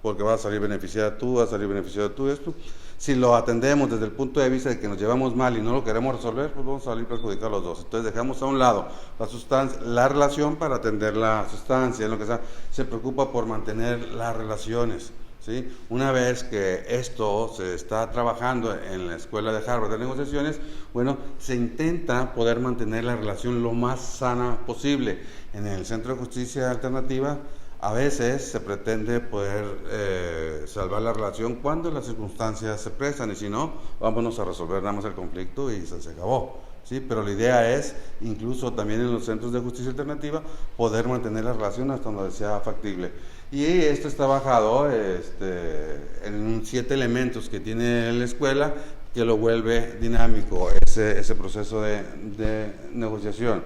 porque vas a salir beneficiada tú, vas a salir beneficiado tú, esto. Si lo atendemos desde el punto de vista de que nos llevamos mal y no lo queremos resolver, pues vamos a salir perjudicados los dos. Entonces dejamos a un lado la relación para atender la sustancia, en lo que sea, se preocupa por mantener las relaciones. ¿Sí? Una vez que esto se está trabajando en la escuela de Harvard de negociaciones, bueno, se intenta poder mantener la relación lo más sana posible. En el Centro de Justicia Alternativa, a veces se pretende poder salvar la relación cuando las circunstancias se prestan, y si no, vámonos a resolver nada más el conflicto y se acabó. Sí, pero la idea es, incluso también en los centros de justicia alternativa, poder mantener la relación hasta donde sea factible. Y esto está basado en 7 elementos que tiene la escuela que lo vuelve dinámico, ese proceso de negociación.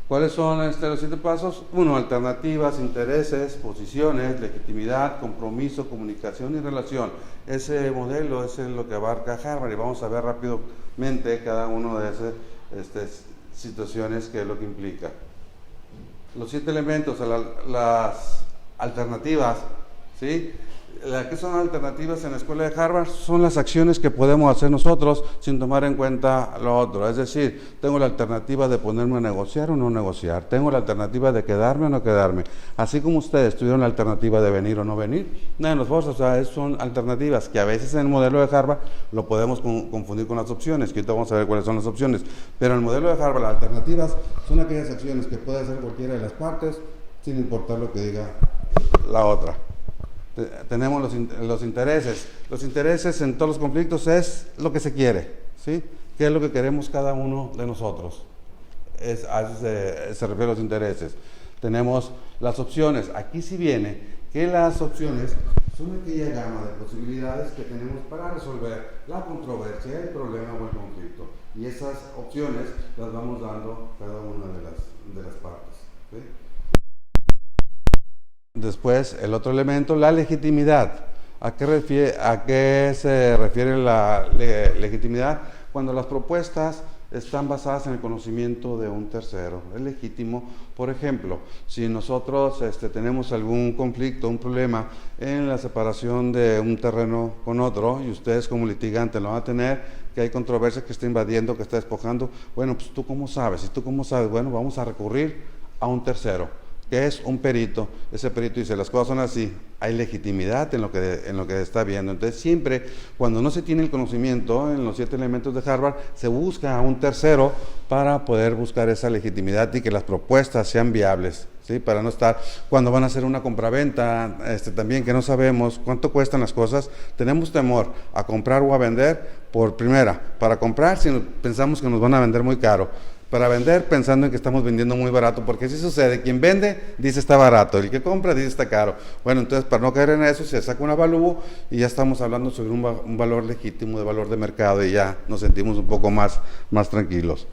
¿Cuáles son los 7 pasos? 1. Alternativas, intereses, posiciones, legitimidad, compromiso, comunicación y relación. Ese modelo es lo que abarca Harvard, y vamos a ver rápidamente cada uno de esas situaciones, que es lo que implica. Los 7 elementos, las alternativas, ¿sí? ¿Qué son alternativas en la escuela de Harvard? Son las acciones que podemos hacer nosotros sin tomar en cuenta lo otro. Es decir, tengo la alternativa de ponerme a negociar o no negociar. Tengo la alternativa de quedarme o no quedarme. Así como ustedes tuvieron la alternativa de venir o no venir, nada nos forza. O sea, son alternativas que a veces en el modelo de Harvard lo podemos confundir con las opciones, que ahorita vamos a ver cuáles son las opciones. Pero en el modelo de Harvard, las alternativas son aquellas acciones que puede hacer cualquiera de las partes sin importar lo que diga la otra. Tenemos los intereses. Los intereses en todos los conflictos es lo que se quiere, ¿sí? ¿Qué es lo que queremos cada uno de nosotros? A eso se refiere a los intereses. Tenemos las opciones. Aquí sí viene que las opciones son aquella gama de posibilidades que tenemos para resolver la controversia, el problema o el conflicto. Y esas opciones las vamos dando cada una de las partes, ¿sí? Después, el otro elemento, la legitimidad. ¿A qué se refiere la legitimidad? Cuando las propuestas están basadas en el conocimiento de un tercero. Es legítimo. Por ejemplo, si nosotros tenemos algún conflicto, un problema en la separación de un terreno con otro, y ustedes como litigantes lo van a tener, que hay controversia que está invadiendo, que está despojando, bueno, pues ¿tú cómo sabes? ¿Y tú cómo sabes? Bueno, vamos a recurrir a un tercero, que es un perito. Ese perito dice, las cosas son así, hay legitimidad en lo que está viendo. Entonces siempre, cuando no se tiene el conocimiento en los 7 elementos de Harvard, se busca a un tercero para poder buscar esa legitimidad y que las propuestas sean viables, ¿sí? Para no estar, cuando van a hacer una compraventa, también que no sabemos cuánto cuestan las cosas, tenemos temor a comprar o a vender para comprar si pensamos que nos van a vender muy caro, para vender pensando en que estamos vendiendo muy barato, porque así sucede, quien vende dice está barato, el que compra dice está caro. Bueno, entonces para no caer en eso se saca un avalúo y ya estamos hablando sobre un valor legítimo, de valor de mercado, y ya nos sentimos un poco más tranquilos.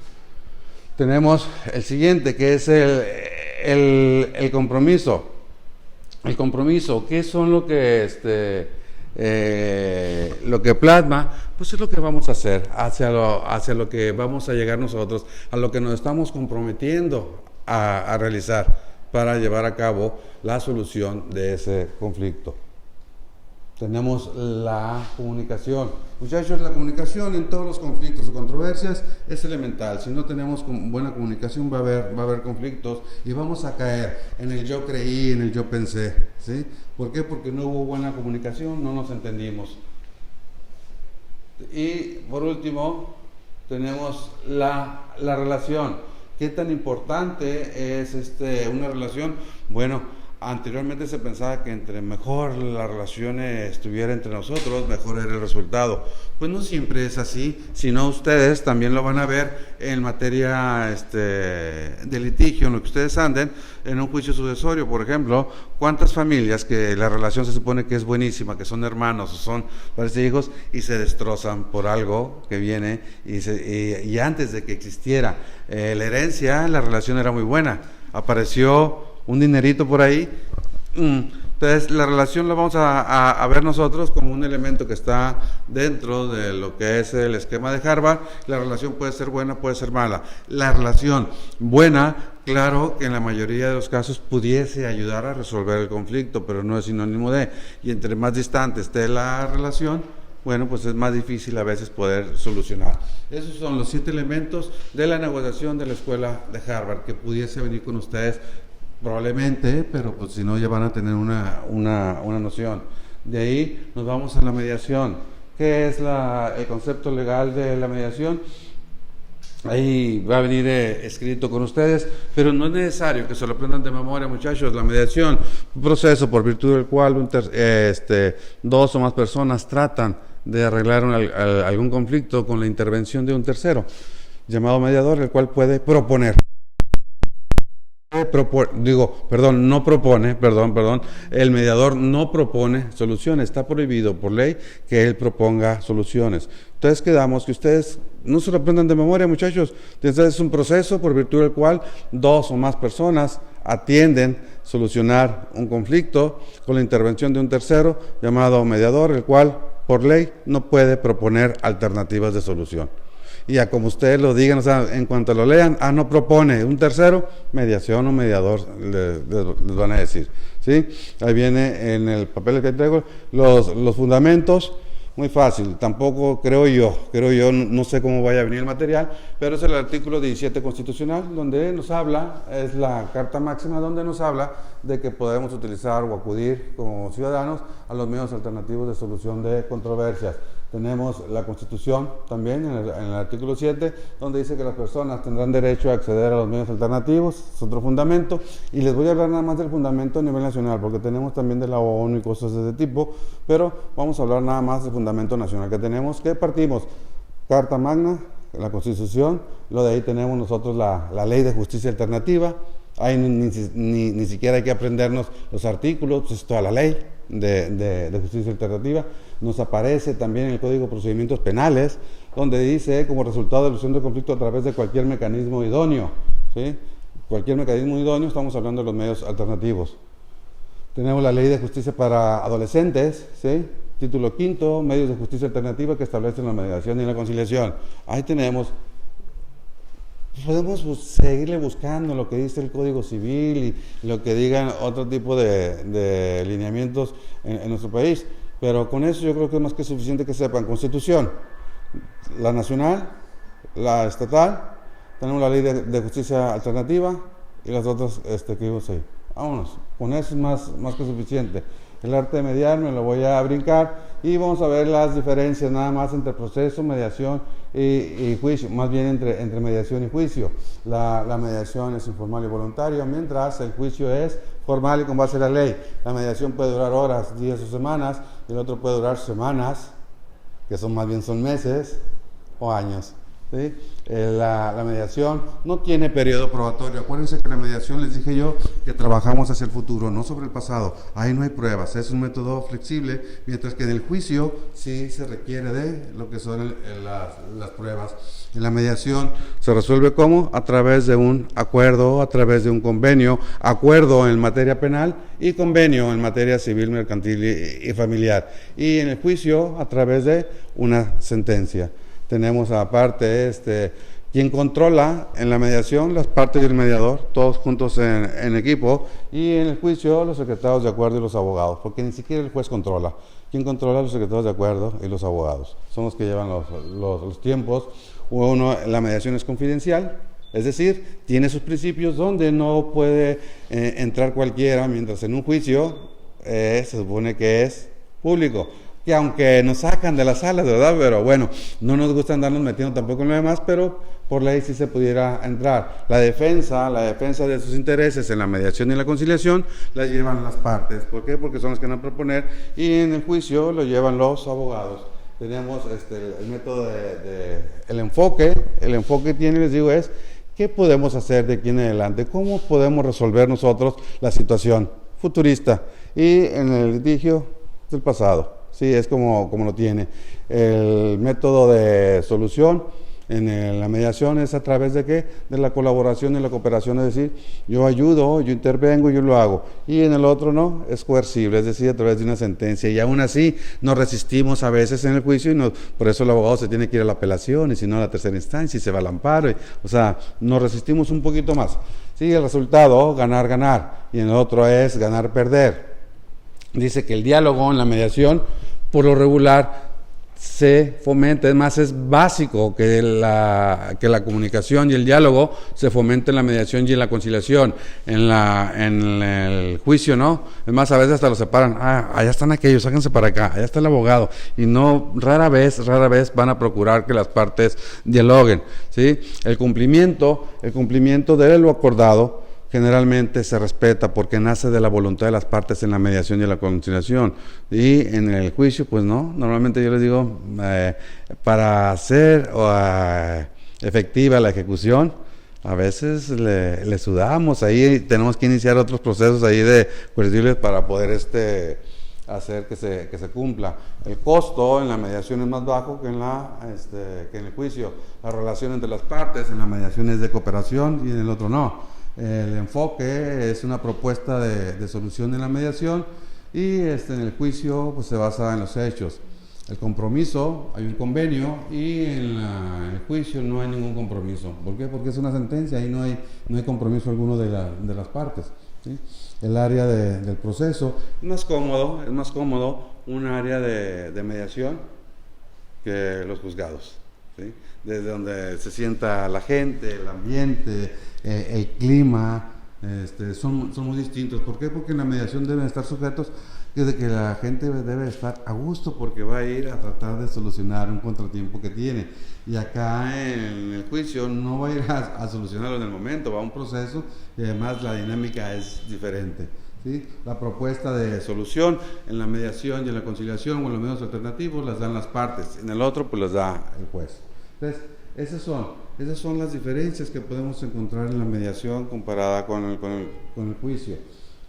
Tenemos el siguiente, que es el compromiso. El compromiso, ¿qué son lo que plasma? Pues es lo que vamos a hacer, hacia lo que vamos a llegar nosotros, a lo que nos estamos comprometiendo a realizar para llevar a cabo la solución de ese conflicto. Tenemos la comunicación. Muchachos, la comunicación en todos los conflictos o controversias es elemental. Si no tenemos buena comunicación va a haber conflictos y vamos a caer en el yo creí, en el yo pensé, ¿sí? ¿Por qué? Porque no hubo buena comunicación, no nos entendimos. Y por último, tenemos la relación. ¿Qué tan importante es una relación? Bueno, anteriormente se pensaba que entre mejor la relación estuviera entre nosotros, mejor era el resultado. Pues no siempre es así, sino ustedes también lo van a ver en materia de litigio, en lo que ustedes anden, en un juicio sucesorio, por ejemplo. ¿Cuántas familias que la relación se supone que es buenísima, que son hermanos o son hijos, y se destrozan por algo que viene, y antes de que existiera la herencia, la relación era muy buena, apareció un dinerito por ahí? Entonces la relación la vamos a ver nosotros como un elemento que está dentro de lo que es el esquema de Harvard. La relación puede ser buena, puede ser mala. La relación buena Claro que en la mayoría de los casos pudiese ayudar a resolver el conflicto, pero no es sinónimo de, y entre más distante esté la relación, bueno, pues es más difícil a veces poder solucionar. Esos son los 7 elementos de la negociación de la escuela de Harvard, que pudiese venir con ustedes probablemente, pero pues si no ya van a tener una noción. De ahí nos vamos a la mediación. ¿Qué es el concepto legal de la mediación? Ahí va a venir escrito con ustedes, pero no es necesario que se lo aprendan de memoria, muchachos. La mediación, un proceso por virtud del cual dos o más personas tratan de arreglar algún conflicto con la intervención de un tercero, llamado mediador, el cual puede proponer. El mediador no propone soluciones, está prohibido por ley que él proponga soluciones. Entonces quedamos que ustedes no se lo aprendan de memoria, muchachos. Entonces es un proceso por virtud del cual dos o más personas atienden solucionar un conflicto con la intervención de un tercero llamado mediador, el cual por ley no puede proponer alternativas de solución. Y ya como ustedes lo digan, o sea, en cuanto lo lean, no propone un tercero, mediación o mediador, les van a decir, ¿sí? Ahí viene en el papel que traigo los fundamentos, muy fácil, tampoco creo yo, no sé cómo vaya a venir el material, pero es el artículo 17 constitucional, donde nos habla, es la carta máxima, donde nos habla de que podemos utilizar o acudir como ciudadanos a los medios alternativos de solución de controversias. Tenemos la Constitución también en el artículo 7, donde dice que las personas tendrán derecho a acceder a los medios alternativos, es otro fundamento, y les voy a hablar nada más del fundamento a nivel nacional, porque tenemos también de la ONU y cosas de ese tipo, pero vamos a hablar nada más del fundamento nacional que tenemos, que partimos, Carta Magna, la Constitución, lo de ahí tenemos nosotros la Ley de Justicia Alternativa, ahí ni siquiera hay que aprendernos los artículos, pues es toda la ley de justicia alternativa. Nos aparece también en el Código de Procedimientos Penales, donde dice como resultado de la solución del conflicto a través de cualquier mecanismo idóneo, ¿sí? Cualquier mecanismo idóneo, estamos hablando de los medios alternativos. Tenemos la Ley de Justicia para Adolescentes, ¿sí? Título quinto, medios de justicia alternativa que establecen la mediación y la conciliación. Ahí tenemos. Podemos seguirle buscando lo que dice el Código Civil y lo que digan otro tipo de lineamientos en nuestro país, pero con eso yo creo que es más que suficiente que sepan Constitución, la nacional, la estatal, tenemos la Ley de Justicia Alternativa y las otras que vimos ahí. Vámonos, con eso es más que suficiente. El arte de mediar me lo voy a brincar y vamos a ver las diferencias nada más entre proceso, mediación y juicio, más bien entre mediación y juicio. La mediación es informal y voluntaria, mientras el juicio es formal y con base en la ley. La mediación puede durar horas, días o semanas, y el otro puede durar semanas, que más bien son meses o años. ¿Sí? La mediación no tiene periodo probatorio. Acuérdense que la mediación, les dije yo, que trabajamos hacia el futuro, no sobre el pasado. Ahí no hay pruebas, es un método flexible, mientras que en el juicio sí se requiere de lo que son las pruebas. En la mediación se resuelve ¿cómo? A través de un acuerdo, a través de un convenio, acuerdo en materia penal y convenio en materia civil, mercantil y familiar. Y en el juicio a través de una sentencia. Tenemos aparte quien controla en la mediación las partes y el mediador, todos juntos en equipo, y en el juicio los secretarios de acuerdo y los abogados, porque ni siquiera el juez controla. Quien controla los secretarios de acuerdo y los abogados, son los que llevan los tiempos. La mediación es confidencial, es decir, tiene sus principios donde no puede entrar cualquiera, mientras en un juicio se supone que es público. Que aunque nos sacan de las salas, ¿verdad? Pero bueno, no nos gusta andarnos metiendo tampoco en lo demás, pero por ley sí se pudiera entrar. La defensa de sus intereses en la mediación y la conciliación la llevan las partes. ¿Por qué? Porque son las que van a proponer, y en el juicio lo llevan los abogados. Tenemos el método el enfoque tiene, les digo, es ¿qué podemos hacer de aquí en adelante? ¿Cómo podemos resolver nosotros la situación futurista? Y en el litigio del pasado. Sí, es como lo tiene. El método de solución la mediación es a través de ¿qué? De la colaboración y la cooperación, es decir, yo ayudo, yo intervengo, yo lo hago. Y en el otro no, es coercible, es decir, a través de una sentencia. Y aún así nos resistimos a veces en el juicio y por eso el abogado se tiene que ir a la apelación y si no a la tercera instancia y se va al amparo. O sea, nos resistimos un poquito más. Sí, el resultado, ganar, ganar. Y en el otro es ganar, perder. Dice que el diálogo en la mediación, por lo regular, se fomenta, es más, es básico que la comunicación y el diálogo se fomente en la mediación y en la conciliación, en el juicio, ¿no? Es más, a veces hasta los separan, allá están aquellos, sáquense para acá, allá está el abogado, y no, rara vez van a procurar que las partes dialoguen, ¿sí? El cumplimiento de lo acordado, generalmente se respeta porque nace de la voluntad de las partes en la mediación y la conciliación. Y en el juicio, pues no, normalmente yo les digo, para hacer efectiva la ejecución, a veces le sudamos, ahí tenemos que iniciar otros procesos ahí de coercibles para poder hacer que se cumpla. El costo en la mediación es más bajo que en el juicio. La relación entre las partes en la mediación es de cooperación y en el otro no. El enfoque es una propuesta de solución en la mediación y en el juicio pues, se basa en los hechos. El compromiso, hay un convenio y en el juicio no hay ningún compromiso. ¿Por qué? Porque es una sentencia y no hay compromiso alguno de las partes, ¿sí? El área del proceso es más cómodo un área de mediación que los juzgados, ¿sí? Desde donde se sienta la gente, el ambiente, el clima, son muy distintos. ¿Por qué? Porque en la mediación deben estar sujetos de que la gente debe estar a gusto porque va a ir a tratar de solucionar un contratiempo que tiene. Y acá en el juicio no va a ir a solucionarlo en el momento, va a un proceso y además la dinámica es diferente, ¿sí? La propuesta de solución en la mediación y en la conciliación o en los medios alternativos las dan las partes, en el otro pues las da el juez. Entonces, esas son las diferencias que podemos encontrar en la mediación comparada con el juicio.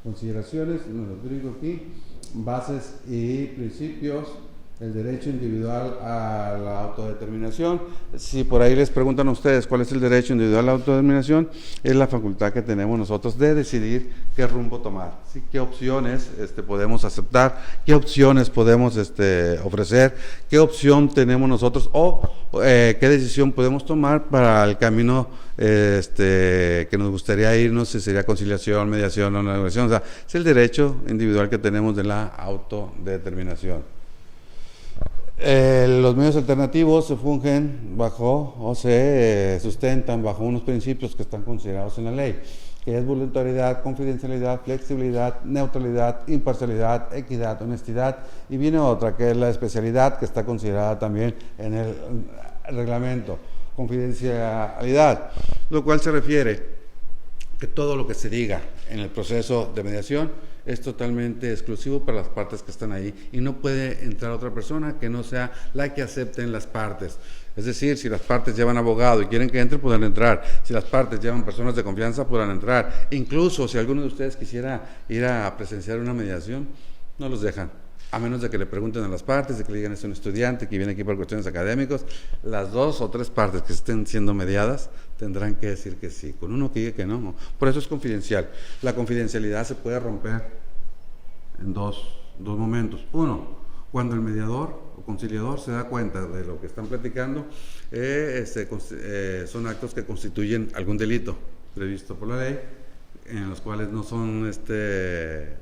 Consideraciones, no lo digo aquí, bases y principios, el derecho individual a la autodeterminación. Si por ahí les preguntan a ustedes cuál es el derecho individual a la autodeterminación, es la facultad que tenemos nosotros de decidir qué rumbo tomar, ¿sí? Qué opciones podemos aceptar, qué opciones podemos ofrecer, qué opción tenemos nosotros o qué decisión podemos tomar para el camino que nos gustaría irnos, si sería conciliación, mediación o negociación. O sea, es el derecho individual que tenemos de la autodeterminación. Los medios alternativos se fungen bajo o se sustentan bajo unos principios que están considerados en la ley, que es voluntariedad, confidencialidad, flexibilidad, neutralidad, imparcialidad, equidad, honestidad, y viene otra que es la especialidad, que está considerada también en el reglamento, confidencialidad, lo cual se refiere que todo lo que se diga en el proceso de mediación es totalmente exclusivo para las partes que están ahí y no puede entrar otra persona que no sea la que acepten las partes. Es decir, si las partes llevan abogado y quieren que entre, podrán entrar. Si las partes llevan personas de confianza, podrán entrar. Incluso si alguno de ustedes quisiera ir a presenciar una mediación, no los dejan. A menos de que le pregunten a las partes, de que le digan es un estudiante que viene aquí por cuestiones académicas, las 2 o 3 partes que estén siendo mediadas tendrán que decir que sí, con uno que diga que no. Por eso es confidencial. La confidencialidad se puede romper en dos momentos. Uno, cuando el mediador o conciliador se da cuenta de lo que están platicando, son actos que constituyen algún delito previsto por la ley, en los cuales no son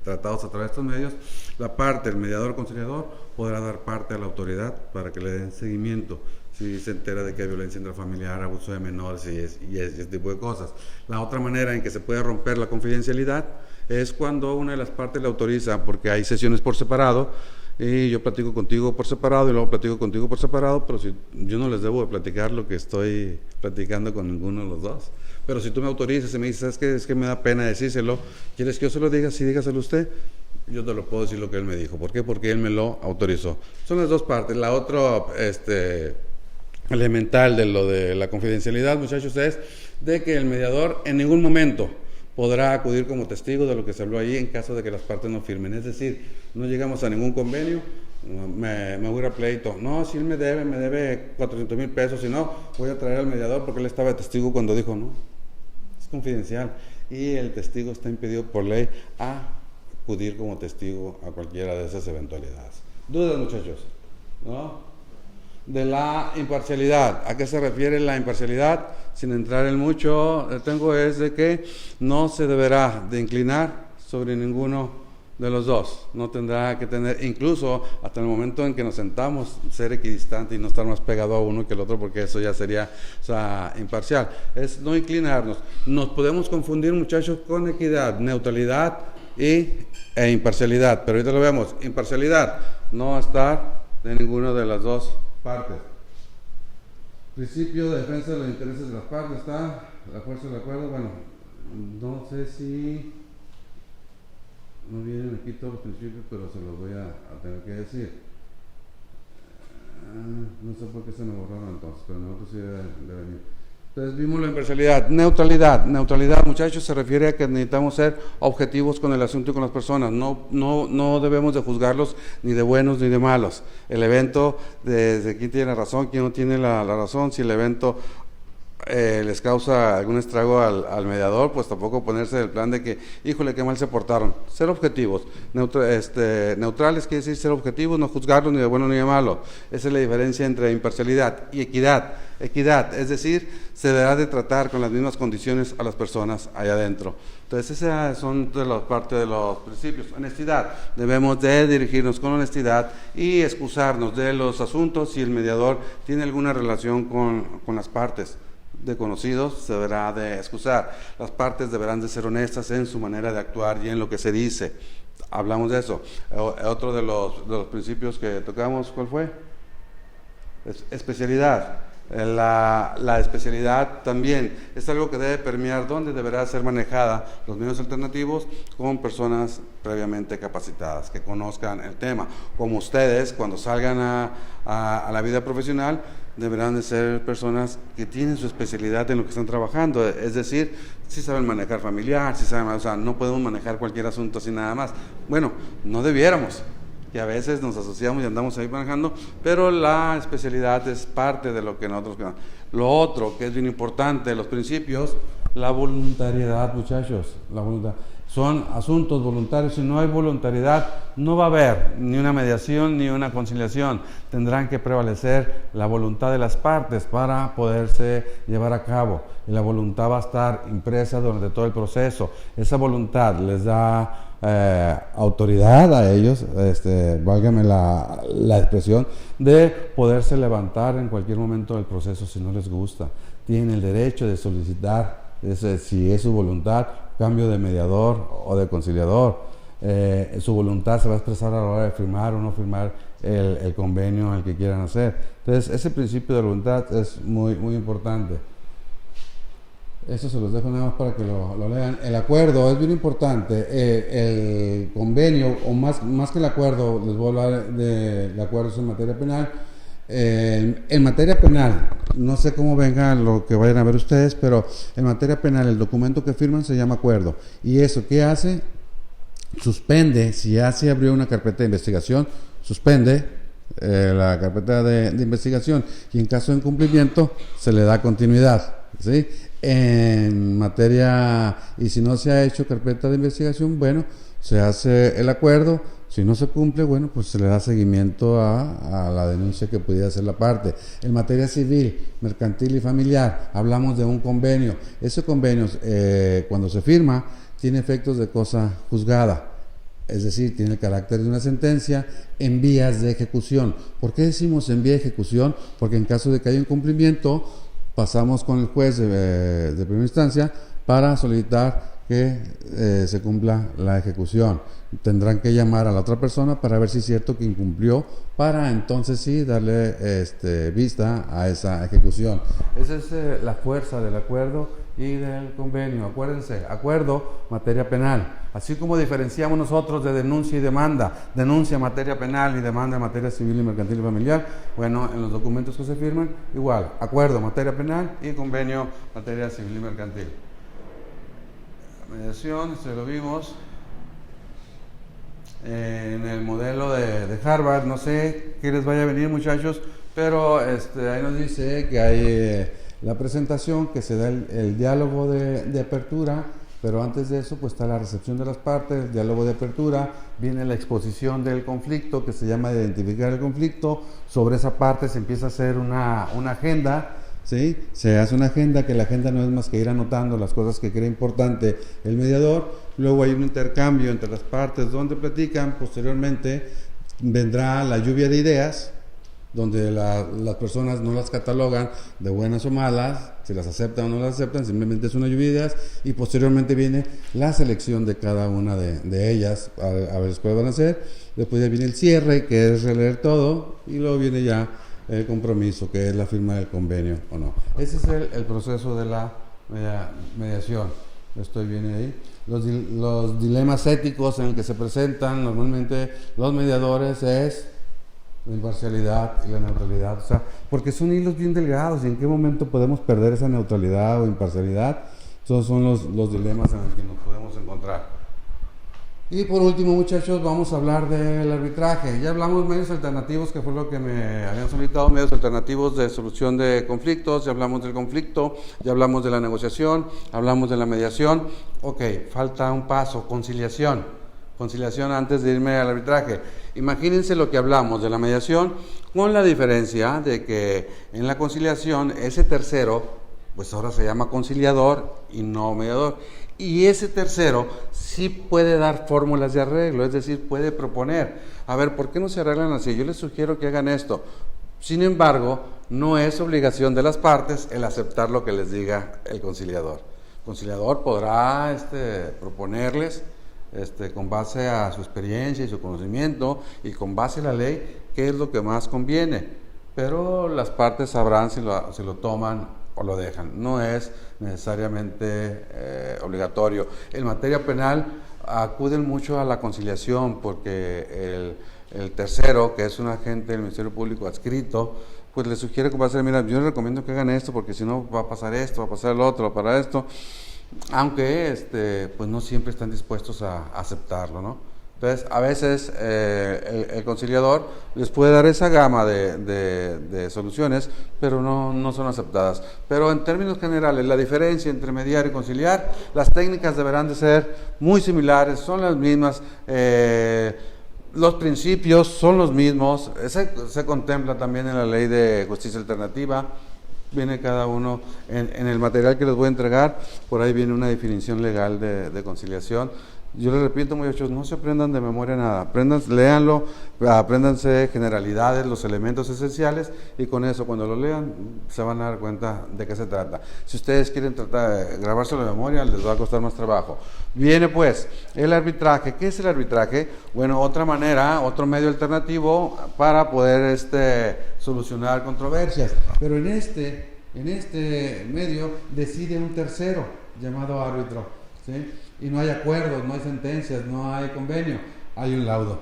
tratados a través de estos medios. La parte, el mediador o conciliador, podrá dar parte a la autoridad para que le den seguimiento si se entera de que hay violencia intrafamiliar, abuso de menores y ese tipo de cosas. La otra manera en que se puede romper la confidencialidad es cuando una de las partes le autoriza, porque hay sesiones por separado, y yo platico contigo por separado y luego platico contigo por separado, pero si yo no les debo de platicar lo que estoy platicando con ninguno de los dos. Pero si tú me autorizas y me dices, es que me da pena decírselo, ¿quieres que yo se lo diga? Sí, dígaselo usted. Yo te lo puedo decir lo que él me dijo. ¿Por qué? Porque él me lo autorizó. Son las dos partes. La otra elemental de lo de la confidencialidad, muchachos, es de que el mediador en ningún momento podrá acudir como testigo de lo que se habló ahí en caso de que las partes no firmen. Es decir, no llegamos a ningún convenio me voy a ir a pleito. No, si él me debe 400,000 pesos, si no, voy a traer al mediador porque él estaba de testigo cuando dijo no. Es confidencial y el testigo está impedido por ley a acudir como testigo a cualquiera de esas eventualidades. ¿Dudas, muchachos? ¿No? De la imparcialidad. ¿A qué se refiere la imparcialidad? Sin entrar en mucho, tengo es de que no se deberá de inclinar sobre ninguno de los dos. No tendrá que tener, incluso hasta el momento en que nos sentamos, ser equidistante y no estar más pegado a uno que el otro, porque eso ya sería, o sea, imparcial. Es no inclinarnos. Nos podemos confundir, muchachos, con equidad, neutralidad e imparcialidad, pero ahorita lo vemos. Imparcialidad, no estar de ninguna de las dos partes. Principio de defensa de los intereses de las partes, está la fuerza del acuerdo. Bueno, no sé si no vienen aquí todos los principios, pero se los voy a tener que decir. No sé por qué se me borraron entonces, pero nosotros sí debe venir. Entonces vimos la imparcialidad. Neutralidad, muchachos, se refiere a que necesitamos ser objetivos con el asunto y con las personas. No debemos de juzgarlos ni de buenos ni de malos. El evento, desde quién tiene la razón, quién no tiene la razón, si el evento les causa algún estrago al mediador, pues tampoco ponerse del plan de que, híjole, qué mal se portaron. Ser objetivos. Neutrales quiere decir ser objetivos, no juzgarlos ni de bueno ni de malo. Esa es la diferencia entre imparcialidad y equidad. Equidad, es decir, se deberá de tratar con las mismas condiciones a las personas allá adentro. Entonces, esas son parte de los principios. Honestidad, debemos de dirigirnos con honestidad y excusarnos de los asuntos si el mediador tiene alguna relación con las partes. De conocidos se deberá de excusar. Las partes deberán de ser honestas en su manera de actuar y en lo que se dice. Hablamos de eso. Otro de los principios que tocamos, ¿cuál fue? Especialidad. La especialidad también es algo que debe permear donde deberá ser manejada los medios alternativos con personas previamente capacitadas, que conozcan el tema. Como ustedes, cuando salgan a la vida profesional, deberán de ser personas que tienen su especialidad en lo que están trabajando, es decir, si saben manejar familiar, si saben, o sea, no podemos manejar cualquier asunto así nada más. Bueno, no debiéramos, que a veces nos asociamos y andamos ahí manejando, pero la especialidad es parte de lo que nosotros queremos. Lo otro que es bien importante, los principios, la voluntariedad, muchachos, la voluntad. Son asuntos voluntarios. Si no hay voluntariedad, no va a haber ni una mediación ni una conciliación. Tendrán que prevalecer la voluntad de las partes para poderse llevar a cabo. Y la voluntad va a estar impresa durante todo el proceso. Esa voluntad les da autoridad a ellos, válgame la expresión, de poderse levantar en cualquier momento del proceso si no les gusta. Tienen el derecho de solicitar, si es su voluntad, cambio de mediador o de conciliador. Su voluntad se va a expresar a la hora de firmar o no firmar el convenio el que quieran hacer. Entonces, ese principio de voluntad es muy, muy importante. Eso se los dejo nada más para que lo lean. El acuerdo es bien importante. El convenio, o más que el acuerdo, les voy a hablar del acuerdo en materia penal. En materia penal, no sé cómo venga lo que vayan a ver ustedes, pero en materia penal el documento que firman se llama acuerdo. ¿Y eso qué hace? Suspende, si ya se abrió una carpeta de investigación, suspende la carpeta de investigación, y en caso de incumplimiento se le da continuidad, ¿sí? En materia, y si no se ha hecho carpeta de investigación, bueno, se hace el acuerdo. Si no se cumple, bueno, pues se le da seguimiento a la denuncia que pudiera hacer la parte. En materia civil, mercantil y familiar, hablamos de un convenio. Ese convenio, cuando se firma, tiene efectos de cosa juzgada. Es decir, tiene el carácter de una sentencia en vías de ejecución. ¿Por qué decimos en vía de ejecución? Porque en caso de que haya incumplimiento, pasamos con el juez de primera instancia para solicitar que se cumpla la ejecución. Tendrán que llamar a la otra persona para ver si es cierto que incumplió, para entonces sí darle vista a esa ejecución. Esa es la fuerza del acuerdo y del convenio. Acuérdense, acuerdo, materia penal. Así como diferenciamos nosotros de denuncia y demanda, denuncia en materia penal y demanda en materia civil y mercantil y familiar, bueno, en los documentos que se firman, igual, acuerdo, materia penal, y convenio, materia civil y mercantil. La mediación, lo vimos. en el modelo de Harvard. No sé qué les vaya a venir, muchachos, pero ahí nos dice que hay la presentación, que se da el diálogo de apertura, pero antes de eso pues está la recepción de las partes, el diálogo de apertura, viene la exposición del conflicto, que se llama identificar el conflicto. Sobre esa parte se empieza a hacer una agenda, ¿sí? Se hace una agenda, que la agenda no es más que ir anotando las cosas que cree importante el mediador. Luego hay un intercambio entre las partes donde platican. Posteriormente vendrá la lluvia de ideas, donde las personas no las catalogan de buenas o malas, si las aceptan o no las aceptan, simplemente es una lluvia de ideas, y posteriormente viene la selección de cada una de ellas, a ver cuáles van a ser. Después ya viene el cierre, que es releer todo, y luego viene ya el compromiso, que es la firma del convenio o no. Ese es el proceso de la mediación. Estoy bien ahí. Los dilemas éticos en el que se presentan normalmente los mediadores es la imparcialidad y la neutralidad, o sea, porque son hilos bien delgados, y en qué momento podemos perder esa neutralidad o imparcialidad. Esos son los dilemas en los que nos podemos encontrar. Y por último, muchachos, vamos a hablar del arbitraje. Ya hablamos de medios alternativos, que fue lo que me habían solicitado, medios alternativos de solución de conflictos. Ya hablamos del conflicto, ya hablamos de la negociación, hablamos de la mediación. Ok, falta un paso: conciliación. Conciliación antes de irme al arbitraje. Imagínense lo que hablamos de la mediación, con la diferencia de que en la conciliación ese tercero, pues ahora se llama conciliador y no mediador. Y ese tercero sí puede dar fórmulas de arreglo, es decir, puede proponer, a ver, ¿por qué no se arreglan así? Yo les sugiero que hagan esto. Sin embargo, no es obligación de las partes el aceptar lo que les diga el conciliador. El conciliador podrá proponerles, con base a su experiencia y su conocimiento, y con base a la ley, qué es lo que más conviene, pero las partes sabrán si lo toman o lo dejan. No es necesariamente obligatorio. En materia penal acuden mucho a la conciliación, porque el tercero, que es un agente del Ministerio Público adscrito, pues le sugiere que va a ser, mira, yo les recomiendo que hagan esto, porque si no va a pasar esto, va a pasar lo otro, para esto, aunque pues no siempre están dispuestos a aceptarlo, ¿no? Entonces, a veces el conciliador les puede dar esa gama de soluciones, pero no son aceptadas. Pero en términos generales, la diferencia entre mediar y conciliar, las técnicas deberán de ser muy similares, son las mismas, los principios son los mismos, se contempla también en la ley de justicia alternativa. Viene cada uno en el material que les voy a entregar, por ahí viene una definición legal de conciliación. Yo les repito, muchachos, no se aprendan de memoria nada, léanlo, apréndanse generalidades, los elementos esenciales, y con eso, cuando lo lean, se van a dar cuenta de qué se trata. Si ustedes quieren tratar de grabárselo de memoria, les va a costar más trabajo. Viene pues el arbitraje. ¿Qué es el arbitraje? Bueno, otra manera, otro medio alternativo para poder solucionar controversias, pero en este medio decide un tercero llamado árbitro, ¿sí? Y no hay acuerdos, no hay sentencias, no hay convenio, hay un laudo.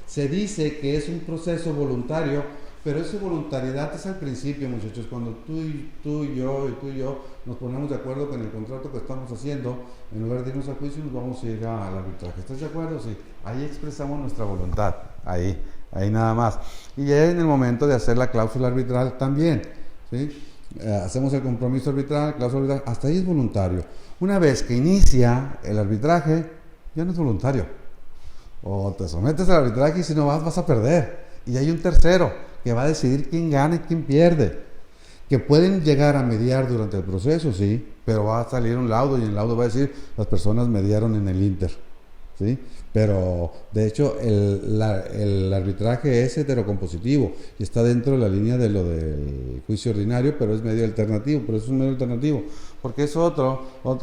Se dice que es un proceso voluntario, pero esa voluntariedad es al principio, muchachos, cuando tú y yo nos ponemos de acuerdo con el contrato que estamos haciendo. En lugar de irnos a juicio, nos vamos a ir al arbitraje. ¿Estás de acuerdo? Sí. Ahí expresamos nuestra voluntad, ahí nada más. Y ya en el momento de hacer la cláusula arbitral también, ¿sí? Hacemos el compromiso arbitral, cláusula arbitral, hasta ahí es voluntario. Una vez que inicia el arbitraje, ya no es voluntario. O te sometes al arbitraje, y si no vas a perder. Y hay un tercero que va a decidir quién gana y quién pierde. Que pueden llegar a mediar durante el proceso, sí, pero va a salir un laudo, y el laudo va a decir, las personas mediaron en el inter, ¿sí? Pero de hecho el arbitraje es heterocompositivo y está dentro de la línea de lo del juicio ordinario, pero es medio alternativo. Pero es un medio alternativo porque es otra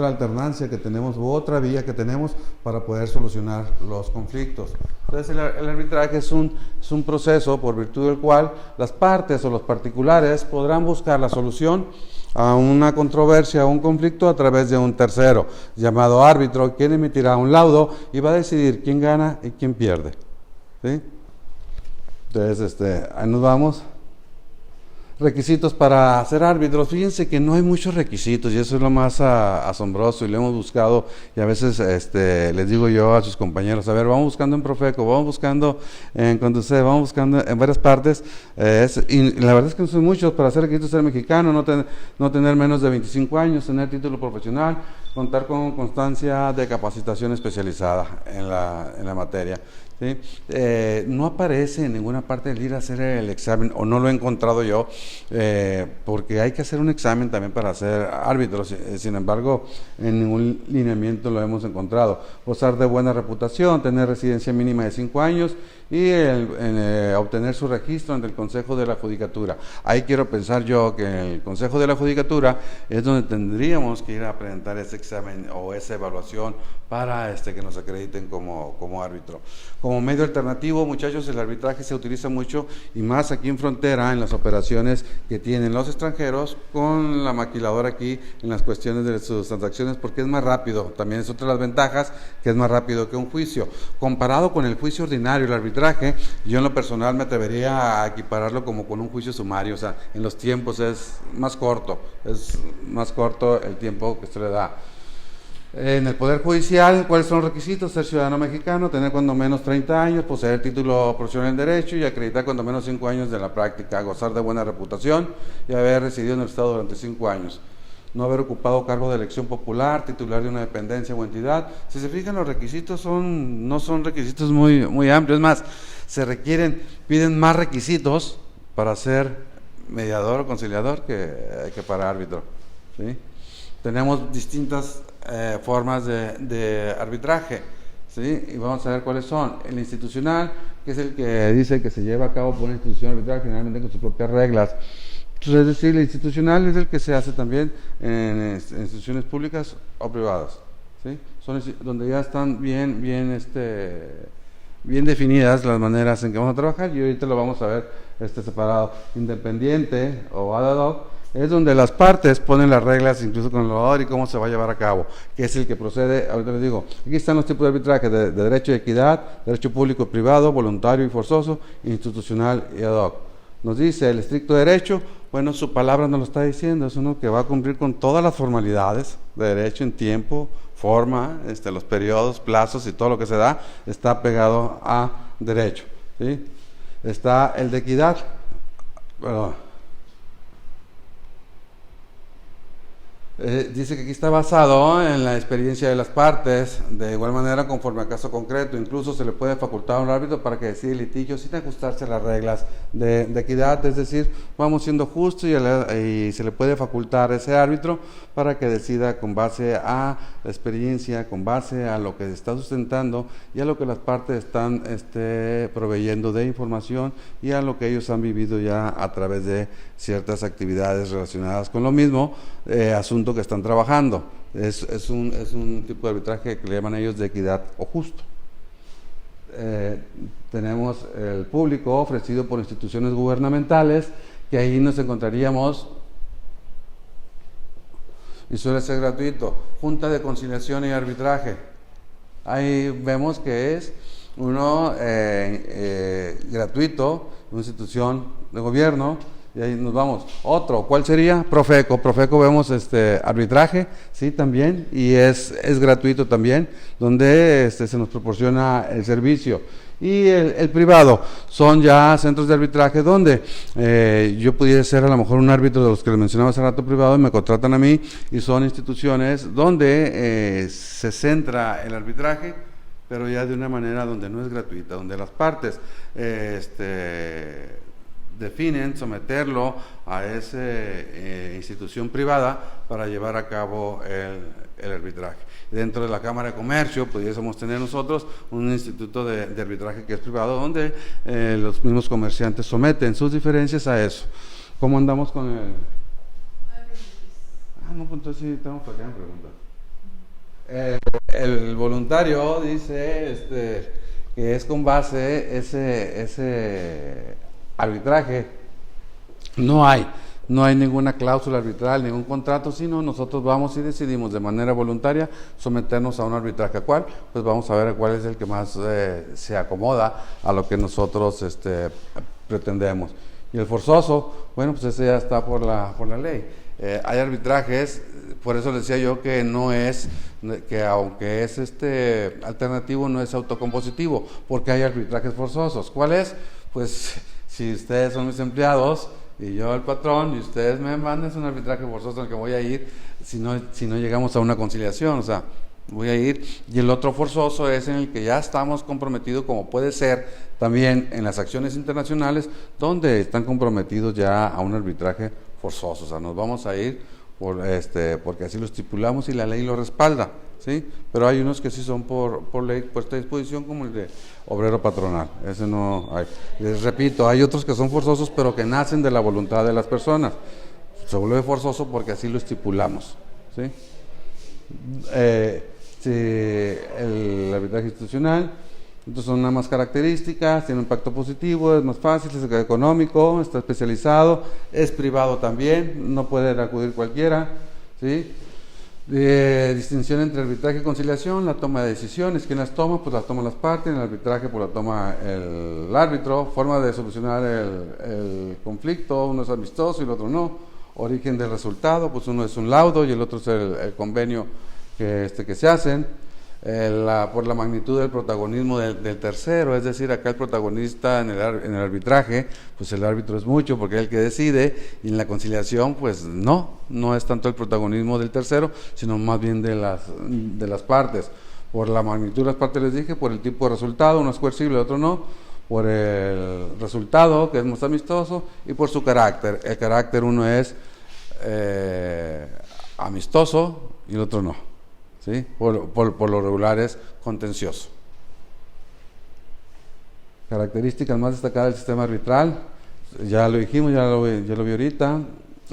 alternancia que tenemos, u otra vía que tenemos para poder solucionar los conflictos. Entonces el arbitraje es un proceso por virtud del cual las partes o los particulares podrán buscar la solución a una controversia, a un conflicto, a través de un tercero llamado árbitro, quien emitirá un laudo y va a decidir quién gana y quién pierde, ¿sí? Entonces, ahí nos vamos. Requisitos para ser árbitros. Fíjense que no hay muchos requisitos y eso es lo más asombroso y lo hemos buscado y a veces les digo yo a sus compañeros, a ver, vamos buscando en Profeco, vamos buscando en Conducef, vamos buscando en varias partes y la verdad es que no son muchos. Para ser requisitos ser mexicano, no tener menos de 25 años, tener título profesional, contar con constancia de capacitación especializada en la materia. ¿Sí? No aparece en ninguna parte el ir a hacer el examen, o no lo he encontrado yo, porque hay que hacer un examen también para ser árbitro. Sin embargo, en ningún lineamiento lo hemos encontrado. Gozar de buena reputación, tener residencia mínima de 5 años y obtener su registro ante el Consejo de la Judicatura. Ahí quiero pensar yo que el Consejo de la Judicatura es donde tendríamos que ir a presentar ese examen o esa evaluación para que nos acrediten como árbitro. Como medio alternativo, muchachos, el arbitraje se utiliza mucho y más aquí en frontera, en las operaciones que tienen los extranjeros con la maquiladora aquí en las cuestiones de sus transacciones, porque es más rápido. También es otra de las ventajas, que es más rápido que un juicio. Comparado con el juicio ordinario, el arbitraje, yo en lo personal me atrevería a equipararlo como con un juicio sumario. O sea, en los tiempos es más corto el tiempo que se le da. En el Poder Judicial, ¿cuáles son los requisitos? Ser ciudadano mexicano, tener cuando menos 30 años, poseer título profesional en Derecho y acreditar cuando menos 5 años de la práctica, gozar de buena reputación y haber residido en el Estado durante 5 años. No haber ocupado cargo de elección popular, titular de una dependencia o entidad. Si se fijan, los requisitos no son requisitos muy amplios. Es más, piden más requisitos para ser mediador o conciliador que para árbitro. ¿Sí? Tenemos distintas formas de arbitraje, ¿sí? Y vamos a ver cuáles son. El institucional, que es el que dice que se lleva a cabo por una institución arbitral, generalmente con sus propias reglas. Entonces, es decir, el institucional es el que se hace también en instituciones públicas o privadas, ¿sí? Son donde ya están bien definidas las maneras en que vamos a trabajar y ahorita lo vamos a ver separado. Independiente o ad hoc es donde las partes ponen las reglas, incluso con el orador, y cómo se va a llevar a cabo, que es el que procede. Ahorita les digo, aquí están los tipos de arbitraje: de derecho y equidad, derecho público y privado, voluntario y forzoso, institucional y ad hoc. Nos dice el estricto derecho, bueno, su palabra nos lo está diciendo, es uno que va a cumplir con todas las formalidades de derecho en tiempo, forma, los periodos, plazos y todo lo que se da, está pegado a derecho, ¿sí? Está el de equidad, dice que aquí está basado en la experiencia de las partes, de igual manera conforme a caso concreto. Incluso se le puede facultar a un árbitro para que decida el litigio sin ajustarse a las reglas de equidad, es decir, vamos siendo justos y se le puede facultar a ese árbitro para que decida con base a la experiencia, con base a lo que se está sustentando y a lo que las partes están proveyendo de información y a lo que ellos han vivido ya a través de ciertas actividades relacionadas con lo mismo asunto que están trabajando. Es un tipo de arbitraje que le llaman ellos de equidad o justo. Tenemos el público ofrecido por instituciones gubernamentales, que ahí nos encontraríamos y suele ser gratuito. Junta de Conciliación y Arbitraje, ahí vemos que es uno gratuito, una institución de gobierno. Y ahí nos vamos. Otro, ¿cuál sería? Profeco. Profeco vemos arbitraje, sí, también, y es gratuito también, donde se nos proporciona el servicio. Y el privado, son ya centros de arbitraje donde yo pudiera ser a lo mejor un árbitro de los que les mencionaba hace rato privado y me contratan a mí, y son instituciones donde se centra el arbitraje, pero ya de una manera donde no es gratuita, donde las partes definen someterlo a esa institución privada para llevar a cabo el arbitraje. Dentro de la Cámara de Comercio pudiésemos tener nosotros un instituto de arbitraje que es privado, donde los mismos comerciantes someten sus diferencias a eso. ¿Cómo andamos con el...? No, pues entonces sí, tenemos para acá preguntas. El voluntario dice que es con base ese arbitraje, no hay ninguna cláusula arbitral, ningún contrato, sino nosotros vamos y decidimos de manera voluntaria someternos a un arbitraje. ¿Cuál? Pues vamos a ver cuál es el que más se acomoda a lo que nosotros pretendemos. Y el forzoso, bueno, pues ese ya está por la ley. Hay arbitrajes, por eso les decía yo que no es, que aunque es alternativo, no es autocompositivo, porque hay arbitrajes forzosos. ¿Cuál es? Pues si ustedes son mis empleados y yo el patrón y ustedes me mandan, es un arbitraje forzoso en el que voy a ir si no llegamos a una conciliación, o sea, voy a ir. Y el otro forzoso es en el que ya estamos comprometidos, como puede ser también en las acciones internacionales, donde están comprometidos ya a un arbitraje forzoso, o sea, nos vamos a ir porque así lo estipulamos y la ley lo respalda, ¿sí? Pero hay unos que sí son por ley puesta a disposición, como el de obrero patronal, ese no hay. Les repito, hay otros que son forzosos, pero que nacen de la voluntad de las personas. Se vuelve forzoso porque así lo estipulamos, ¿sí? El arbitraje institucional, entonces son nada más características, tiene un impacto positivo, es más fácil, es económico, está especializado, es privado también, no puede acudir cualquiera, ¿sí? Distinción entre arbitraje y conciliación, la toma de decisiones, ¿quién las toma? Pues las toman las partes, en el arbitraje pues la toma el árbitro, forma de solucionar el conflicto, uno es amistoso y el otro no, origen del resultado, pues uno es un laudo y el otro es el convenio que se hacen, por la magnitud del protagonismo del tercero, es decir, acá el protagonista en el arbitraje, pues el árbitro es mucho porque es el que decide, y en la conciliación pues no es tanto el protagonismo del tercero, sino más bien de las partes. Por la magnitud de las partes les dije, por el tipo de resultado, uno es coercible, el otro no, por el resultado, que es más amistoso, y por su carácter. El carácter, uno es amistoso y el otro no, ¿sí? Por lo regular es contencioso. Características más destacadas del sistema arbitral, ya lo dijimos, ya lo vi ahorita.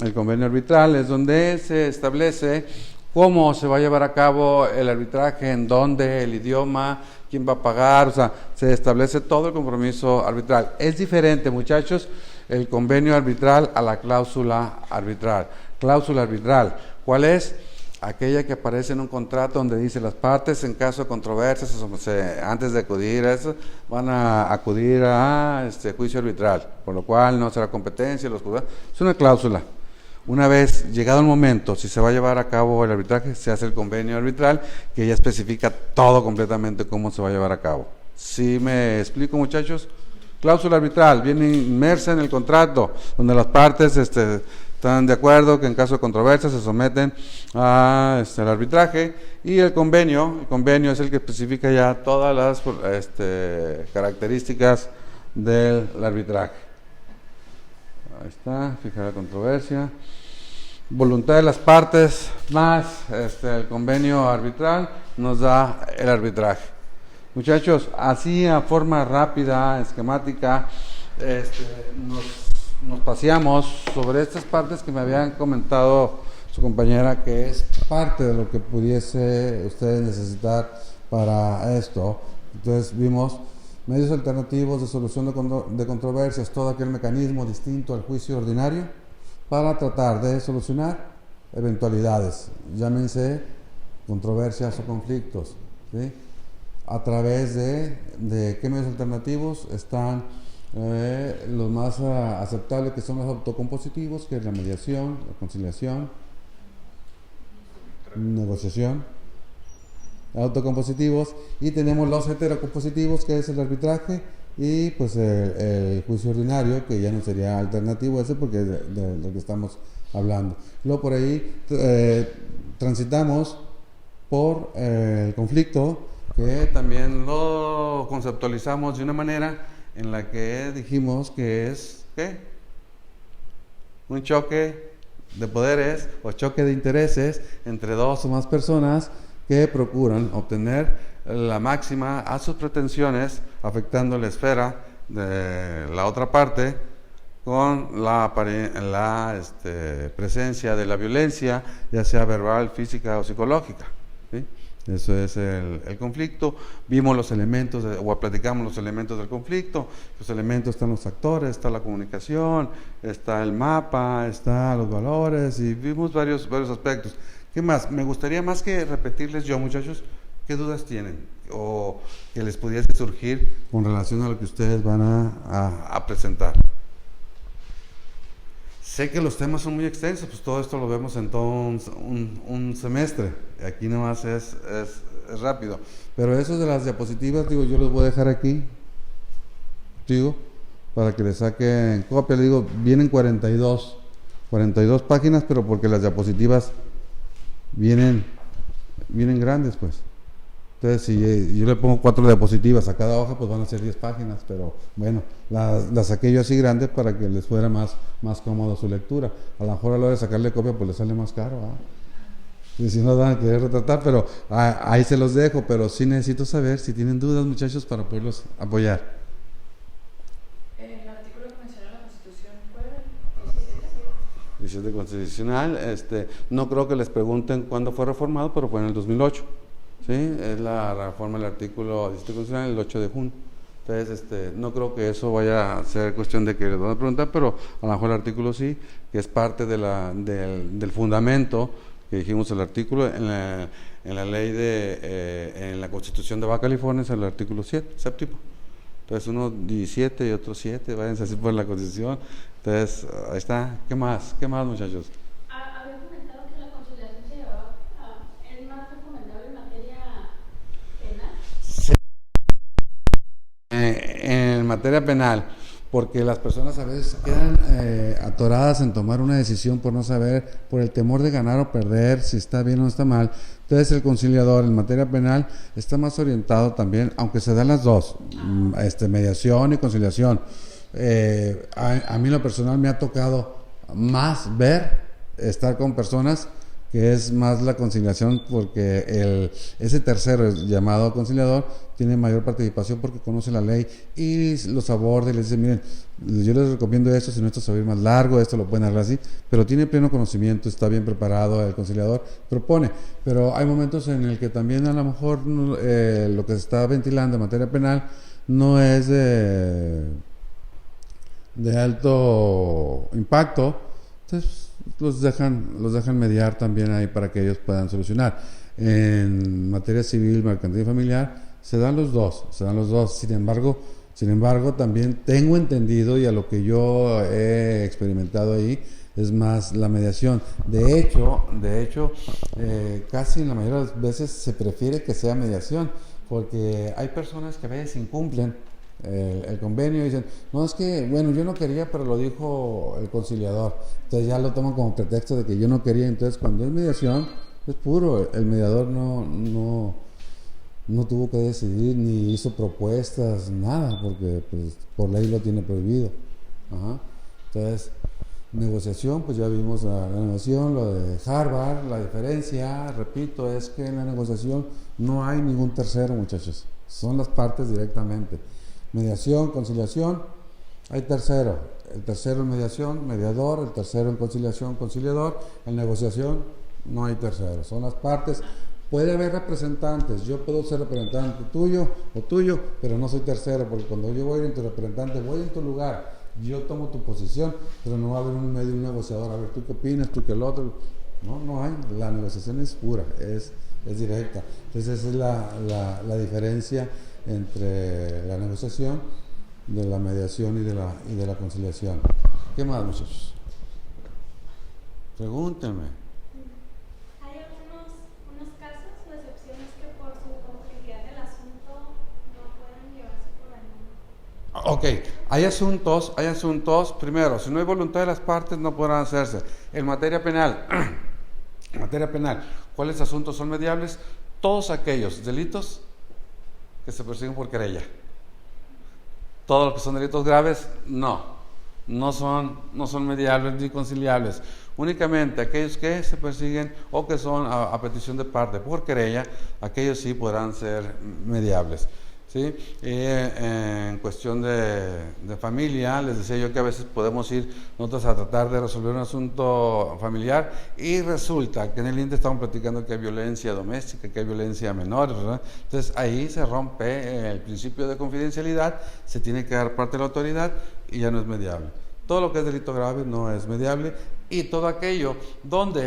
El convenio arbitral es donde se establece cómo se va a llevar a cabo el arbitraje, en dónde, el idioma, quién va a pagar, o sea, se establece todo el compromiso arbitral. Es diferente, muchachos, el convenio arbitral a la cláusula arbitral. Cláusula arbitral, ¿cuál es? Aquella que aparece en un contrato donde dice las partes en caso de controversias, antes de acudir a eso, van a acudir a juicio arbitral, por lo cual no será competencia, es una cláusula. Una vez llegado el momento, si se va a llevar a cabo el arbitraje, se hace el convenio arbitral, que ya especifica todo completamente cómo se va a llevar a cabo. ¿Sí me explico, muchachos? Cláusula arbitral, viene inmersa en el contrato, donde las partes están de acuerdo que en caso de controversia se someten al arbitraje, y el convenio es el que especifica ya todas las características del arbitraje. Ahí está, fijar la controversia. Voluntad de las partes más el convenio arbitral nos da el arbitraje. Muchachos, así a forma rápida, esquemática, nos paseamos sobre estas partes que me habían comentado su compañera, que es parte de lo que pudiese ustedes necesitar para esto. Entonces vimos medios alternativos de solución de controversias, todo aquel mecanismo distinto al juicio ordinario para tratar de solucionar eventualidades, llámense controversias o conflictos, ¿sí? A través de qué medios alternativos están los más aceptables, que son los autocompositivos, que es la mediación, la conciliación, negociación, autocompositivos, y tenemos los heterocompositivos, que es el arbitraje, y pues el juicio ordinario, que ya no sería alternativo ese, porque es de lo que estamos hablando. Luego por ahí transitamos por el conflicto, que también lo conceptualizamos de una manera en la que dijimos que es ¿qué? Un choque de poderes o choque de intereses entre dos o más personas que procuran obtener la máxima a sus pretensiones, afectando la esfera de la otra parte con la presencia de la violencia, ya sea verbal, física o psicológica, ¿sí? Eso es el conflicto. Vimos los elementos, o platicamos los elementos del conflicto. Los elementos están los actores, está la comunicación, está el mapa, están los valores, y vimos varios aspectos. ¿Qué más? Me gustaría más que repetirles yo, muchachos, ¿qué dudas tienen? O que les pudiese surgir con relación a lo que ustedes van a presentar. Sé que los temas son muy extensos, pues todo esto lo vemos en todo un semestre. Aquí nomás es rápido. Pero eso de las diapositivas, digo, yo los voy a dejar aquí, digo, para que le saquen copia. Le digo, vienen 42 páginas, pero porque las diapositivas vienen grandes, pues. Entonces, si yo le pongo 4 diapositivas a cada hoja, pues van a ser 10 páginas, pero bueno, las saqué yo así grandes para que les fuera más cómodo su lectura. A lo mejor a la hora de sacarle copia, pues les sale más caro, y si no van a querer retratar, pero ahí se los dejo, pero sí necesito saber si tienen dudas, muchachos, para poderlos apoyar. El artículo que menciona la Constitución fue 17 constitucional, no creo que les pregunten cuándo fue reformado, pero fue en el 2008. ¿Sí? Es la reforma del artículo 17 constitucional el 8 de junio. Entonces, no creo que eso vaya a ser cuestión de que les van a preguntar, pero a lo mejor el artículo sí, que es parte de del fundamento que dijimos el artículo en la ley en la Constitución de Baja California, es el artículo 7, séptimo. Entonces, uno 17 y otro 7, váyanse así por la Constitución. Entonces, ahí está. ¿Qué más, muchachos? Había comentado que la conciliación se llevaba ¿es más recomendable en materia penal? Sí. En materia penal, porque las personas a veces quedan atoradas en tomar una decisión por no saber, por el temor de ganar o perder, si está bien o no está mal. Entonces el conciliador en materia penal está más orientado también, aunque se dan las dos, mediación y conciliación. A mí en lo personal me ha tocado más estar con personas que es más la conciliación, porque ese tercero llamado conciliador tiene mayor participación porque conoce la ley y los aborda y les dice, miren, yo les recomiendo esto, si no esto se va a ir más largo, esto lo pueden arreglar así, pero tiene pleno conocimiento, está bien preparado, el conciliador propone, pero hay momentos en el que también a lo mejor lo que se está ventilando en materia penal no es de alto impacto, entonces los dejan mediar también ahí para que ellos puedan solucionar. En materia civil, mercantil y familiar se dan los dos. Sin embargo, también tengo entendido, y a lo que yo he experimentado ahí, es más la mediación. De hecho, casi en la mayoría de las veces se prefiere que sea mediación, porque hay personas que a veces incumplen el convenio y dicen, no, es que, bueno, yo no quería, pero lo dijo el conciliador. Entonces ya lo toman como pretexto de que yo no quería. Entonces, cuando es mediación, es puro. El mediador no tuvo que decidir, ni hizo propuestas, nada, porque pues, por ley lo tiene prohibido. Entonces, negociación, pues ya vimos la negociación, lo de Harvard. La diferencia, repito, es que en la negociación no hay ningún tercero, muchachos. Son las partes directamente. Mediación, conciliación, hay tercero. El tercero en mediación, mediador. El tercero en conciliación, conciliador. En negociación no hay tercero, son las partes. Puede haber representantes, yo puedo ser representante tuyo o tuyo, pero no soy tercero, porque cuando yo voy a ir en tu representante, voy en tu lugar, yo tomo tu posición, pero no va a haber un negociador, a ver, ¿tú qué opinas? ¿Tú qué el otro? No hay, la negociación es pura, es directa. Entonces esa es la diferencia entre la negociación, de la mediación y de la conciliación. ¿Qué más, muchachos? Pregúntenme. Hay unos casos o excepciones que por su complejidad del asunto no pueden llevarse por ahí. Ok, hay asuntos, primero, si no hay voluntad de las partes no podrán hacerse. En materia penal, ¿cuáles asuntos son mediables? Todos aquellos delitos que se persiguen por querella. Todos los que son delitos graves, no son mediables ni conciliables. Únicamente aquellos que se persiguen o que son a petición de parte por querella, aquellos sí podrán ser mediables. ¿Sí? En cuestión de familia, les decía yo que a veces podemos ir nosotros a tratar de resolver un asunto familiar y resulta que en el INTE estamos platicando que hay violencia doméstica, que hay violencia a menores, ¿verdad? Entonces ahí se rompe el principio de confidencialidad, se tiene que dar parte de la autoridad y ya no es mediable. Todo lo que es delito grave no es mediable, y todo aquello donde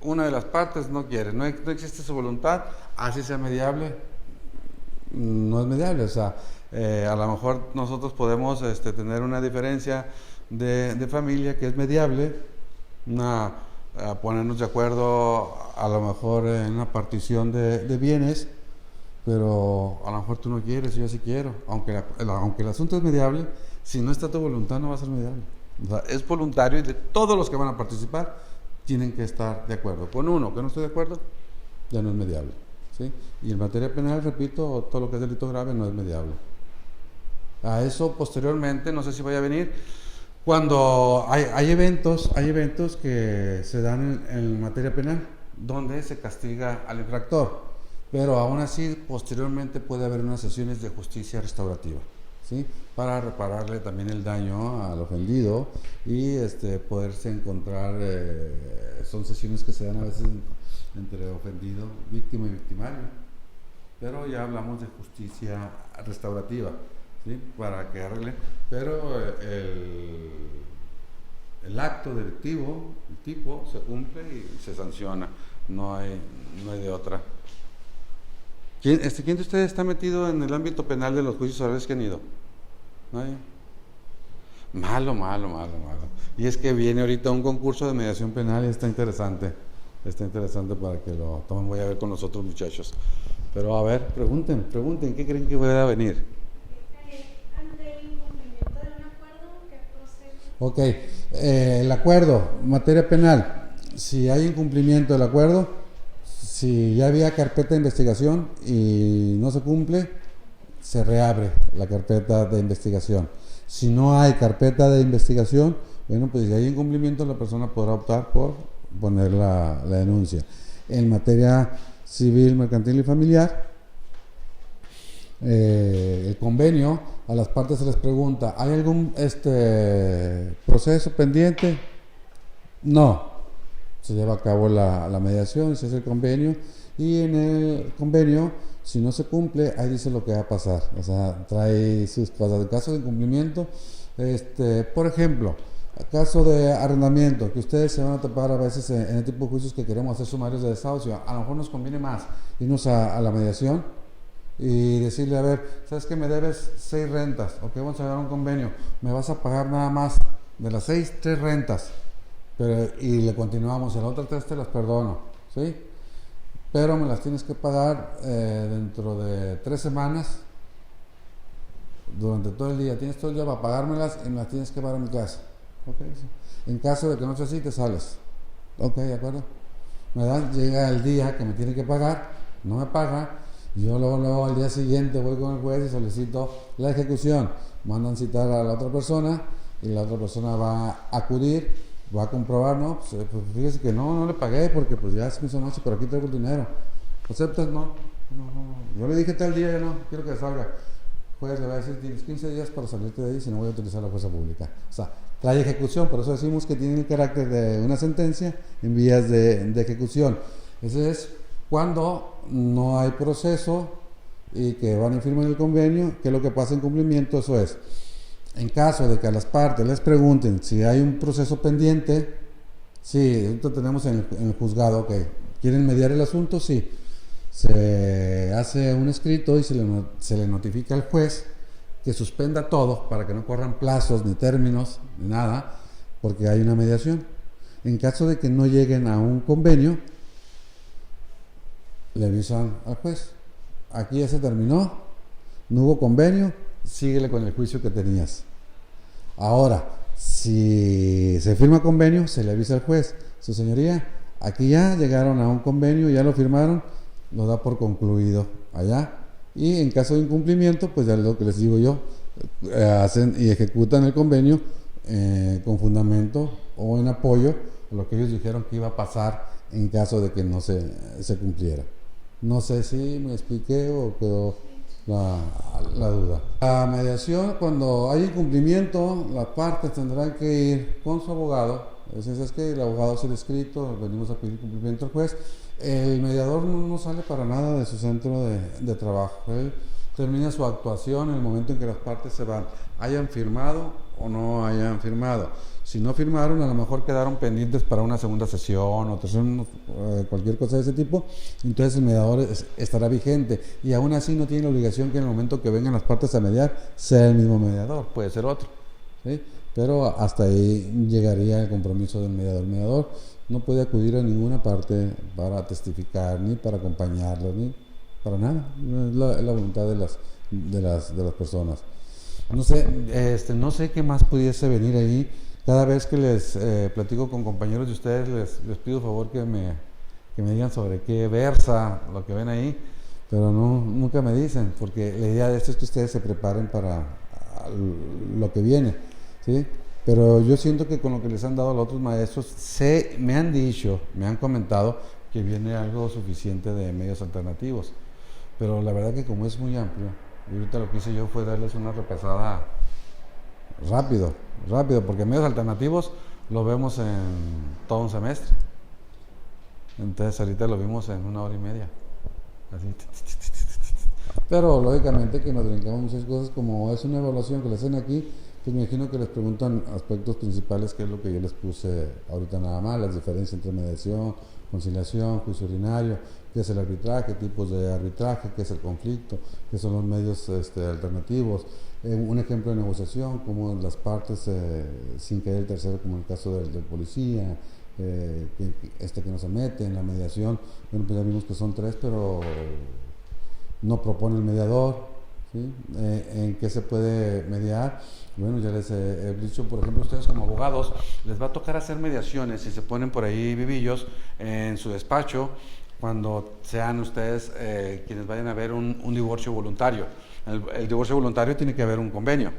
una de las partes no quiere, no existe su voluntad, así sea mediable, no es mediable. O sea, a lo mejor nosotros podemos tener una diferencia de familia que es mediable, a ponernos de acuerdo a lo mejor en una partición de bienes, pero a lo mejor tú no quieres, yo sí quiero, aunque el asunto es mediable, si no está tu voluntad no va a ser mediable. O sea, es voluntario y de todos los que van a participar tienen que estar de acuerdo. Con uno que no esté de acuerdo, ya no es mediable, ¿sí? Y en materia penal, repito, todo lo que es delito grave no es mediable. A eso posteriormente, no sé si vaya a venir, cuando hay eventos que se dan en materia penal, donde se castiga al infractor, pero aún así posteriormente puede haber unas sesiones de justicia restaurativa, ¿sí? Para repararle también el daño al ofendido y poderse encontrar, son sesiones que se dan a veces entre ofendido, víctima y victimario, pero ya hablamos de justicia restaurativa, ¿sí? Para que arregle, pero el acto delictivo, el tipo, se cumple y se sanciona, no hay de otra. ¿Quién de ustedes está metido en el ámbito penal de los juicios orales que han ido? ¿Nadie? Malo. Y es que viene ahorita un concurso de mediación penal y está interesante para que lo tomen. Voy a ver con los otros muchachos. Pero a ver, pregunten, ¿qué creen que pueda venir? Ante el incumplimiento de un acuerdo, ¿qué procede? Ok, el acuerdo, materia penal, si hay incumplimiento del acuerdo, si ya había carpeta de investigación y no se cumple, se reabre la carpeta de investigación. Si no hay carpeta de investigación, bueno, pues si hay incumplimiento, la persona podrá optar por poner la denuncia. En materia civil, mercantil y familiar, el convenio, a las partes se les pregunta, ¿hay algún proceso pendiente? No. Se lleva a cabo la mediación, se hace el convenio, y en el convenio, si no se cumple, ahí dice lo que va a pasar, o sea, trae sus cosas. En caso de incumplimiento, por ejemplo, caso de arrendamiento, que ustedes se van a topar a veces en el tipo de juicios que queremos hacer sumarios de desahucio, a lo mejor nos conviene más irnos a la mediación y decirle, a ver, ¿sabes que me debes 6 rentas? Ok, vamos a llevar un convenio, me vas a pagar nada más de las 6, 3 rentas. Y le continuamos, el otro 3 te las perdono, ¿sí? Pero me las tienes que pagar dentro de 3 semanas, durante todo el día. Tienes todo el día para pagármelas y me las tienes que pagar a mi casa. Okay, sí. En caso de que no sea así, te sales. Ok, ¿de acuerdo? Llega el día que me tiene que pagar, no me paga, yo luego al día siguiente voy con el juez y solicito la ejecución. Mandan citar a la otra persona y la otra persona va a acudir, va a comprobar, no, pues fíjese que no le pagué porque pues ya se me hizo noche, pero aquí traigo el dinero. ¿Aceptas? No. Yo le dije tal día, ya no, quiero que salga. El juez le va a decir, tienes 15 días para salirte de ahí si no voy a utilizar la fuerza pública. O sea, trae ejecución, por eso decimos que tiene el carácter de una sentencia en vías de ejecución. Ese es cuando no hay proceso y que van y firman el convenio. ¿Qué es lo que pasa en cumplimiento? Eso es, en caso de que a las partes les pregunten si hay un proceso pendiente, sí, esto tenemos en el juzgado, ok, ¿quieren mediar el asunto? Sí, se hace un escrito y se le notifica al juez que suspenda todo para que no corran plazos ni términos ni nada, porque hay una mediación. En caso de que no lleguen a un convenio, le avisan al juez, aquí ya se terminó, no hubo convenio, síguele con el juicio que tenías. Ahora, si se firma convenio, se le avisa al juez, su señoría, aquí ya llegaron a un convenio, ya lo firmaron, lo da por concluido allá. Y en caso de incumplimiento, pues ya es lo que les digo yo, hacen y ejecutan el convenio con fundamento o en apoyo a lo que ellos dijeron que iba a pasar en caso de que no se cumpliera. No sé si me expliqué o quedó la duda. La mediación, cuando hay incumplimiento, las partes tendrán que ir con su abogado. Es que el abogado hace el escrito, venimos a pedir cumplimiento al juez. El mediador no sale para nada de su centro de trabajo. Él termina su actuación en el momento en que las partes se van, hayan firmado o no hayan firmado. Si no firmaron, a lo mejor quedaron pendientes para una segunda sesión o cualquier cosa de ese tipo, entonces el mediador estará vigente y aún así no tiene la obligación que en el momento que vengan las partes a mediar sea el mismo mediador, puede ser otro, ¿sí? pero hasta ahí llegaría el compromiso del mediador. El mediador no puede acudir a ninguna parte para testificar, ni para acompañarlo, ni para nada. Es la voluntad de las personas. No sé, no sé qué más pudiese venir ahí. Cada vez que les platico con compañeros de ustedes, les pido favor que me digan sobre qué versa lo que ven ahí, pero nunca me dicen, porque la idea de esto es que ustedes se preparen para lo que viene, ¿sí? Pero yo siento que con lo que les han dado a los otros maestros, me han dicho, me han comentado que viene algo suficiente de medios alternativos, pero la verdad que como es muy amplio, y ahorita lo que hice yo fue darles una repasada rápido, porque medios alternativos lo vemos en todo un semestre. Entonces ahorita lo vimos en 1 hora y media. Así. Pero lógicamente que nos brincamos muchas cosas, como es una evaluación que le hacen aquí, pues me imagino que les preguntan aspectos principales, que es lo que yo les puse ahorita nada más, las diferencias entre mediación, conciliación, juicio ordinario, qué es el arbitraje, tipos de arbitraje, qué es el conflicto, qué son los medios alternativos, un ejemplo de negociación, como las partes sin caer el tercero, como en el caso del policía, que no se mete en la mediación. Bueno, pues ya vimos que son 3, pero no propone el mediador, ¿sí? ¿En qué se puede mediar? Bueno, ya les he dicho, por ejemplo, ustedes como abogados les va a tocar hacer mediaciones y se ponen por ahí vivillos en su despacho cuando sean ustedes quienes vayan a ver un divorcio voluntario. El divorcio voluntario tiene que haber un convenio,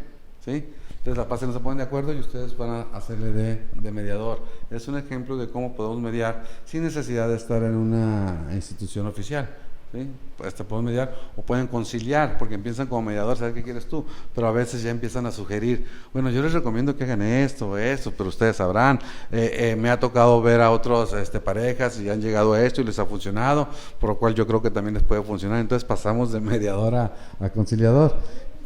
¿sí? Entonces la parte no se ponen de acuerdo y ustedes van a hacerle de mediador. Es un ejemplo de cómo podemos mediar sin necesidad de estar en una institución oficial, ¿sí? Pues te pueden mediar o pueden conciliar, porque empiezan como mediador, ¿sabes qué quieres tú? Pero a veces ya empiezan a sugerir, bueno, yo les recomiendo que hagan esto, pero ustedes sabrán. Me ha tocado ver a otros parejas y han llegado a esto y les ha funcionado, por lo cual yo creo que también les puede funcionar. Entonces pasamos de mediador a conciliador,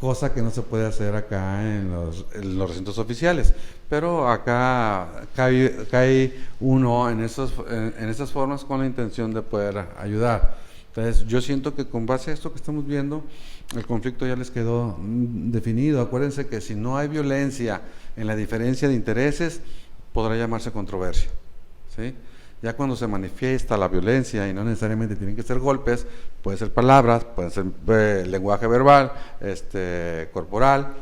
cosa que no se puede hacer acá en los recintos oficiales, pero acá cae uno en esas formas con la intención de poder ayudar. Entonces yo siento que con base a esto que estamos viendo, el conflicto ya les quedó definido. Acuérdense que si no hay violencia en la diferencia de intereses, podrá llamarse controversia, ¿sí? Ya cuando se manifiesta la violencia, y no necesariamente tienen que ser golpes, puede ser palabras, puede ser lenguaje verbal, corporal,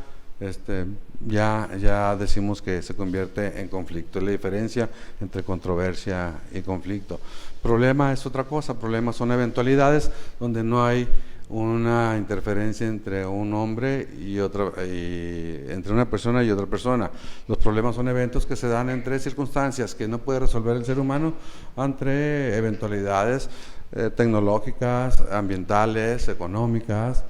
ya decimos que se convierte en conflicto. Es la diferencia entre controversia y conflicto. Problema es otra cosa. Problemas son eventualidades donde no hay una interferencia entre un hombre y entre una persona y otra persona. Los problemas son eventos que se dan entre circunstancias que no puede resolver el ser humano, entre eventualidades tecnológicas, ambientales, económicas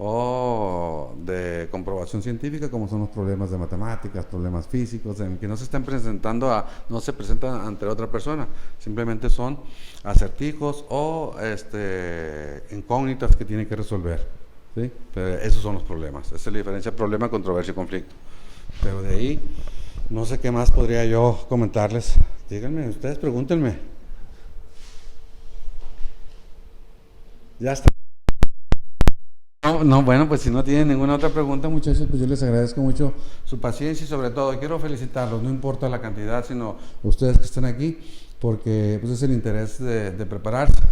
o de comprobación científica, como son los problemas de matemáticas, problemas físicos, en que no se están no se presentan ante otra persona, simplemente son acertijos o incógnitas que tienen que resolver, ¿sí? Pero esos son los problemas. Esa es la diferencia: problema, controversia y conflicto. Pero de ahí no sé qué más podría yo comentarles. Díganme, ustedes pregúntenme. Ya está. No, bueno, pues si no tienen ninguna otra pregunta, muchachos, pues yo les agradezco mucho su paciencia y sobre todo quiero felicitarlos, no importa la cantidad, sino ustedes que están aquí, porque pues es el interés de prepararse.